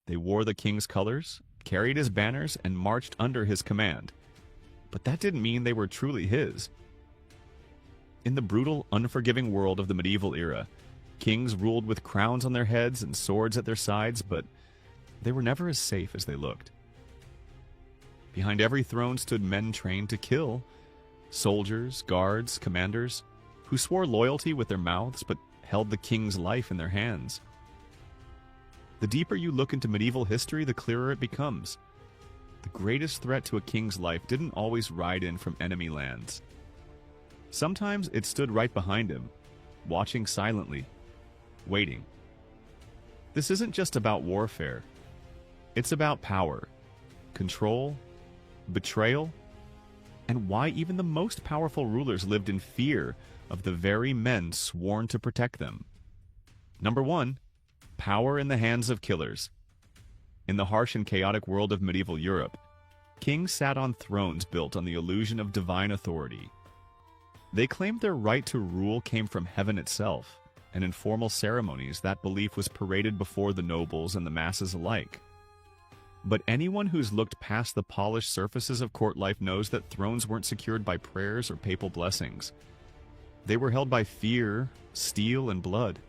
They wore the king's colors, carried his banners, and marched under his command. But that didn't mean they were truly his. In the brutal, unforgiving world of the medieval era, kings ruled with crowns on their heads and swords at their sides, but they were never as safe as they looked. Behind every throne stood men trained to kill, soldiers, guards, commanders, who swore loyalty with their mouths but held the king's life in their hands. The deeper you look into medieval history, the clearer it becomes. The greatest threat to a king's life didn't always ride in from enemy lands. Sometimes it stood right behind him, watching silently, waiting. This isn't just about warfare. It's about power, control, betrayal, and why even the most powerful rulers lived in fear of the very men sworn to protect them. Number 1, power in the hands of killers. In the harsh and chaotic world of medieval Europe, kings sat on thrones built on the illusion of divine authority. They claimed their right to rule came from heaven itself, and in formal ceremonies that belief was paraded before the nobles and the masses alike. But anyone who's looked past the polished surfaces of court life knows that thrones weren't secured by prayers or papal blessings. They were held by fear, steel, and blood.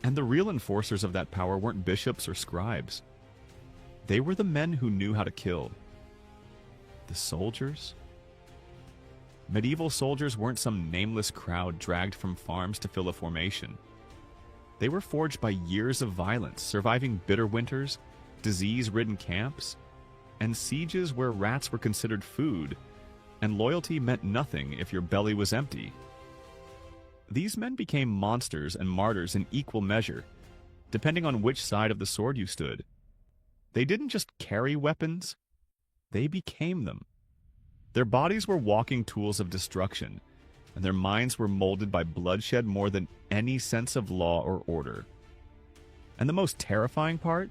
And the real enforcers of that power weren't bishops or scribes. They were the men who knew how to kill. The soldiers? Medieval soldiers weren't some nameless crowd dragged from farms to fill a formation. They were forged by years of violence, surviving bitter winters, disease-ridden camps, and sieges where rats were considered food, and loyalty meant nothing if your belly was empty. These men became monsters and martyrs in equal measure, depending on which side of the sword you stood. They didn't just carry weapons, they became them. Their bodies were walking tools of destruction, and their minds were molded by bloodshed more than any sense of law or order. And the most terrifying part?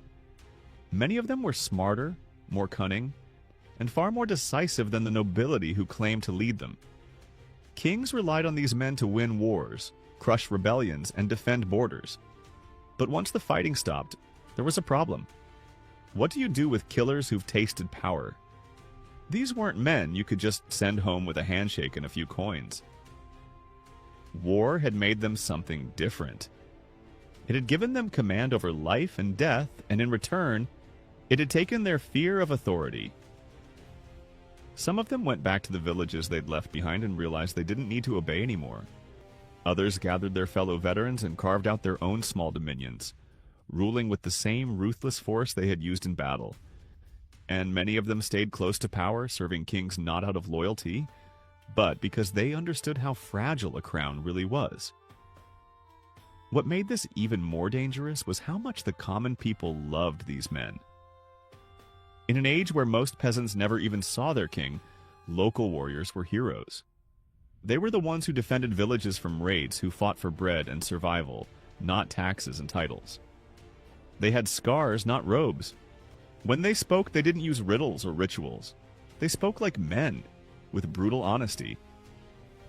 Many of them were smarter, more cunning, and far more decisive than the nobility who claimed to lead them. Kings relied on these men to win wars, crush rebellions, and defend borders. But once the fighting stopped, there was a problem. What do you do with killers who've tasted power? These weren't men you could just send home with a handshake and a few coins. War had made them something different. It had given them command over life and death, and in return, it had taken their fear of authority. Some of them went back to the villages they'd left behind and realized they didn't need to obey anymore. Others gathered their fellow veterans and carved out their own small dominions, ruling with the same ruthless force they had used in battle. And many of them stayed close to power, serving kings not out of loyalty, but because they understood how fragile a crown really was. What made this even more dangerous was how much the common people loved these men. In an age where most peasants never even saw their king, local warriors were heroes. They were the ones who defended villages from raids, who fought for bread and survival, not taxes and titles. They had scars, not robes. When they spoke, they didn't use riddles or rituals. They spoke like men, with brutal honesty.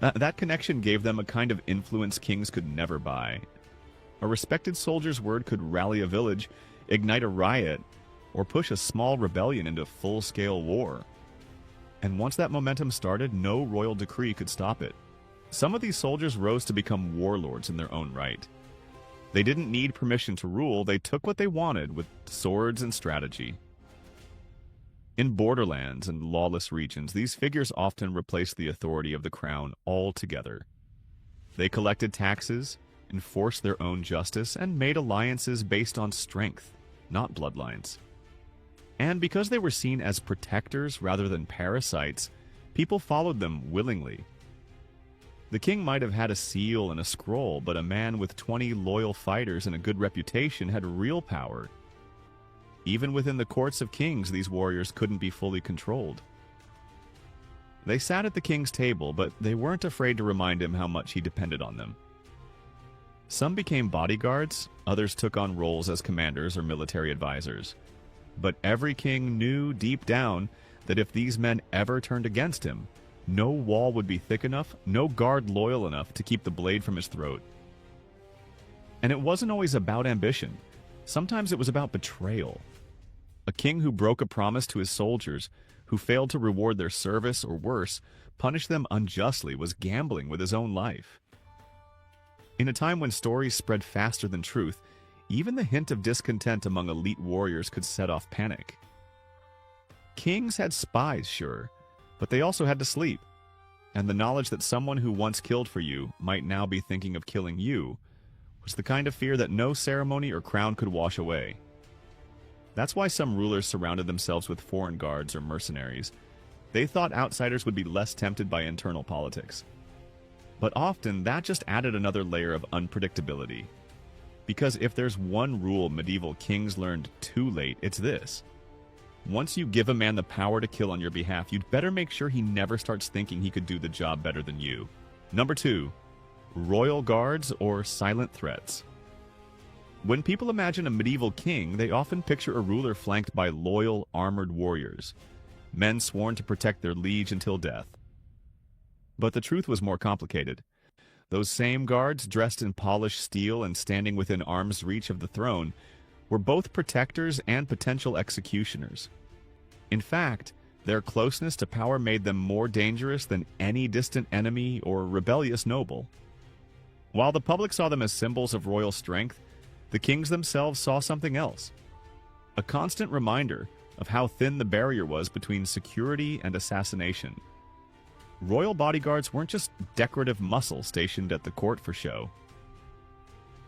That connection gave them a kind of influence kings could never buy. A respected soldier's word could rally a village, ignite a riot, or push a small rebellion into full-scale war. And once that momentum started, no royal decree could stop it. Some of these soldiers rose to become warlords in their own right. They didn't need permission to rule, they took what they wanted with swords and strategy. In borderlands and lawless regions, these figures often replaced the authority of the crown altogether. They collected taxes, enforced their own justice, and made alliances based on strength, not bloodlines. And because they were seen as protectors rather than parasites, people followed them willingly. The king might have had a seal and a scroll, but a man with 20 loyal fighters and a good reputation had real power. Even within the courts of kings, these warriors couldn't be fully controlled. They sat at the king's table, but they weren't afraid to remind him how much he depended on them. Some became bodyguards, others took on roles as commanders or military advisors. But every king knew deep down that if these men ever turned against him, no wall would be thick enough, no guard loyal enough to keep the blade from his throat. And it wasn't always about ambition. Sometimes it was about betrayal. A king who broke a promise to his soldiers, who failed to reward their service, or worse, punish them unjustly, was gambling with his own life. In a time when stories spread faster than truth, even the hint of discontent among elite warriors could set off panic. Kings had spies, sure, but they also had to sleep, and the knowledge that someone who once killed for you might now be thinking of killing you was the kind of fear that no ceremony or crown could wash away. That's why some rulers surrounded themselves with foreign guards or mercenaries. They thought outsiders would be less tempted by internal politics. But often, that just added another layer of unpredictability. Because if there's one rule medieval kings learned too late, it's this. Once you give a man the power to kill on your behalf, you'd better make sure he never starts thinking he could do the job better than you. Number 2, royal guards or silent threats. When people imagine a medieval king, they often picture a ruler flanked by loyal, armored warriors, men sworn to protect their liege until death. But the truth was more complicated. Those same guards, dressed in polished steel and standing within arm's reach of the throne, were both protectors and potential executioners. In fact, their closeness to power made them more dangerous than any distant enemy or rebellious noble. While the public saw them as symbols of royal strength, the kings themselves saw something else. A constant reminder of how thin the barrier was between security and assassination. Royal bodyguards weren't just decorative muscle stationed at the court for show.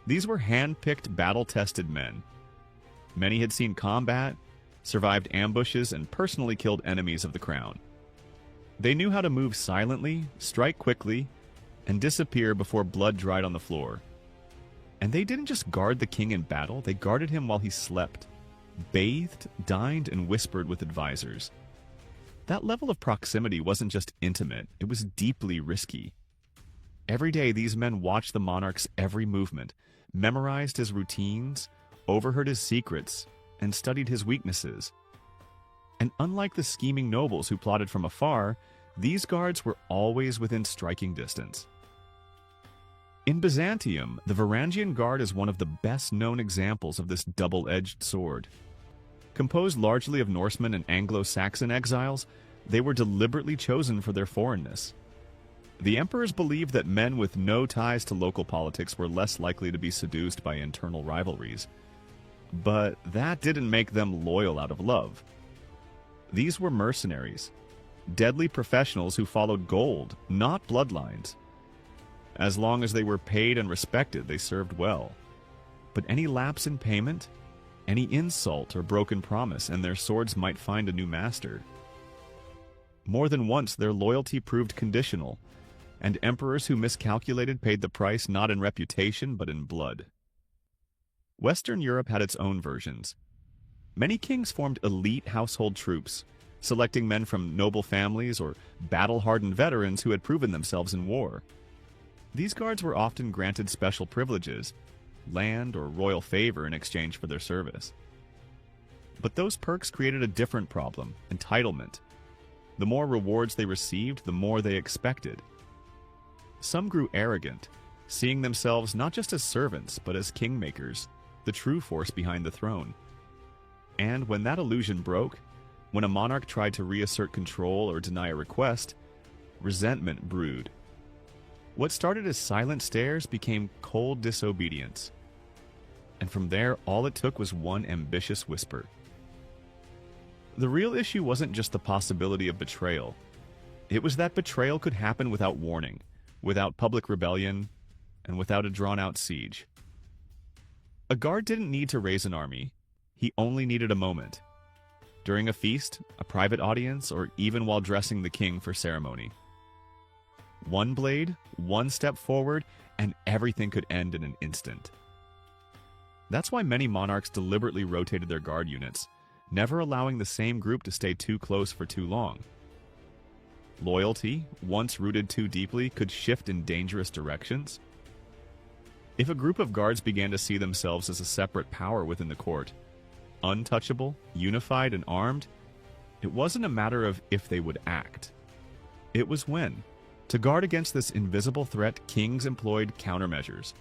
These were hand-picked, battle-tested men. Many had seen combat, survived ambushes, and personally killed enemies of the crown. They knew how to move silently, strike quickly, and disappear before blood dried on the floor. And they didn't just guard the king in battle, they guarded him while he slept, bathed, dined, and whispered with advisors. That level of proximity wasn't just intimate, it was deeply risky. Every day, these men watched the monarch's every movement, memorized his routines, overheard his secrets, and studied his weaknesses. And unlike the scheming nobles who plotted from afar, these guards were always within striking distance. In Byzantium, the Varangian Guard is one of the best-known examples of this double-edged sword. Composed largely of Norsemen and Anglo-Saxon exiles, they were deliberately chosen for their foreignness. The emperors believed that men with no ties to local politics were less likely to be seduced by internal rivalries. But that didn't make them loyal out of love. These were mercenaries, deadly professionals who followed gold, not bloodlines. As long as they were paid and respected, they served well. But any lapse in payment, any insult or broken promise, and their swords might find a new master. More than once, their loyalty proved conditional, and emperors who miscalculated paid the price not in reputation but in blood. Western Europe had its own versions. Many kings formed elite household troops, selecting men from noble families or battle-hardened veterans who had proven themselves in war. These guards were often granted special privileges, land or royal favor in exchange for their service. But those perks created a different problem: entitlement. The more rewards they received, the more they expected. Some grew arrogant, seeing themselves not just as servants, but as kingmakers, the true force behind the throne. And when that illusion broke, when a monarch tried to reassert control or deny a request, resentment brewed. What started as silent stares became cold disobedience. And from there, all it took was one ambitious whisper. The real issue wasn't just the possibility of betrayal. It was that betrayal could happen without warning, without public rebellion, and without a drawn-out siege. A guard didn't need to raise an army. He only needed a moment. During a feast, a private audience, or even while dressing the king for ceremony. One blade, one step forward, and everything could end in an instant. That's why many monarchs deliberately rotated their guard units, never allowing the same group to stay too close for too long. Loyalty, once rooted too deeply, could shift in dangerous directions. If a group of guards began to see themselves as a separate power within the court, untouchable, unified, and armed, it wasn't a matter of if they would act. It was when. To guard against this invisible threat, kings employed countermeasures.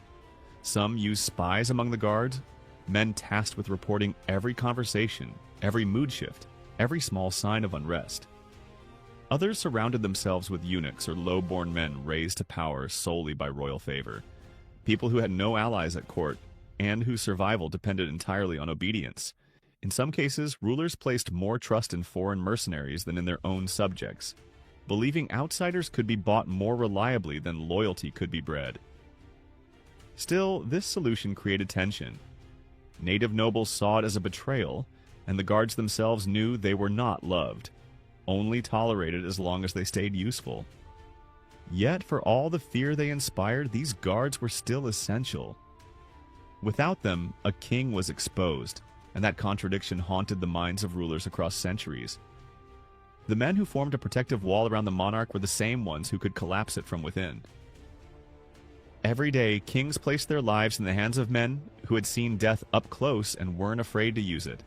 Some used spies among the guards, men tasked with reporting every conversation, every mood shift, every small sign of unrest. Others surrounded themselves with eunuchs or low-born men raised to power solely by royal favor, people who had no allies at court and whose survival depended entirely on obedience. In some cases, rulers placed more trust in foreign mercenaries than in their own subjects, believing outsiders could be bought more reliably than loyalty could be bred. Still, this solution created tension. Native nobles saw it as a betrayal, and the guards themselves knew they were not loved, only tolerated as long as they stayed useful. Yet, for all the fear they inspired, these guards were still essential. Without them, a king was exposed, and that contradiction haunted the minds of rulers across centuries. The men who formed a protective wall around the monarch were the same ones who could collapse it from within. Every day, kings placed their lives in the hands of men who had seen death up close and weren't afraid to use it.